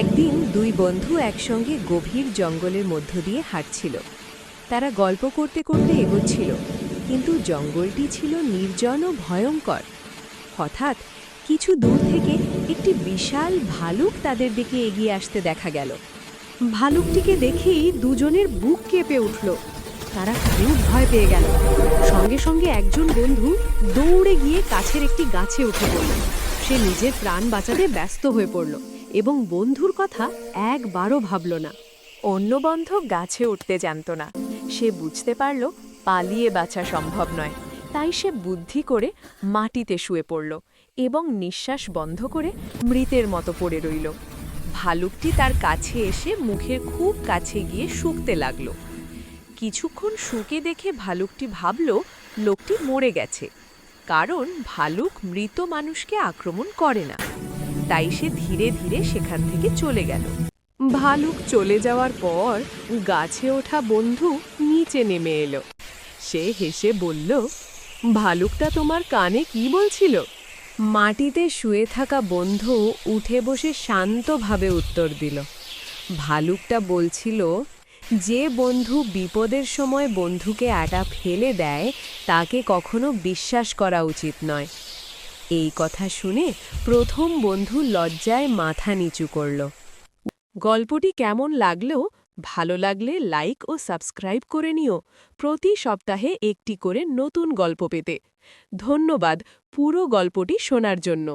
একদিন দুই বন্ধু একসঙ্গে গভীর জঙ্গলের মধ্য দিয়ে হাঁটছিল। তারা গল্প করতে করতে এগোচ্ছিল, কিন্তু জঙ্গলটি ছিল নির্জন ও ভয়ঙ্কর। হঠাৎ কিছু দূর থেকে একটি বিশাল ভালুক তাদের দিকে এগিয়ে আসতে দেখা গেল। ভালুকটিকে দেখেই দুজনের বুক কেঁপে উঠল। তারা খুব ভয় পেয়ে গেল। সঙ্গে সঙ্গে একজন বন্ধু দৌড়ে গিয়ে কাছের একটি গাছে উঠে পড়ল। সে নিজের প্রাণ বাঁচাতে ব্যস্ত হয়ে পড়ল এবং বন্ধুর কথা একবারও ভাবল না। অন্য বন্ধু গাছে উঠতে জানত না। সে বুঝতে পারল পালিয়ে বাঁচা সম্ভব নয়। তাই সে বুদ্ধি করে মাটিতে শুয়ে পড়ল এবং নিঃশ্বাস বন্ধ করে মৃতের মতো পড়ে রইল। ভালুকটি তার কাছে এসে মুখের খুব কাছে গিয়ে শুকতে লাগল। কিছুক্ষণ শুকে দেখে ভালুকটি ভাবল লোকটি মরে গেছে, কারণ ভালুক মৃত মানুষকে আক্রমণ করে না। তাই সে ধীরে ধীরে সেখান থেকে চলে গেল। ভালুক চলে যাওয়ার পর গাছে ওঠা বন্ধু নিচে নেমে এলো। সে হেসে বলল, ভালুকটা তোমার কানে কি বলছিল? মাটিতে শুয়ে থাকা বন্ধু উঠে বসে শান্তভাবে উত্তর দিল, ভালুকটা বলছিল, যে বন্ধু বিপদের সময় বন্ধুকে একা ফেলে দেয় তাকে কখনো বিশ্বাস করা উচিত নয়। এই কথা শুনে প্রথম বন্ধু লজ্জায় মাথা নিচু করল। গল্পটি কেমন লাগলো? ভালো লাগলে লাইক ও সাবস্ক্রাইব করে নিও। প্রতি সপ্তাহে একটি করে নতুন গল্প পেতে। ধন্যবাদ পুরো গল্পটি শোনার জন্য।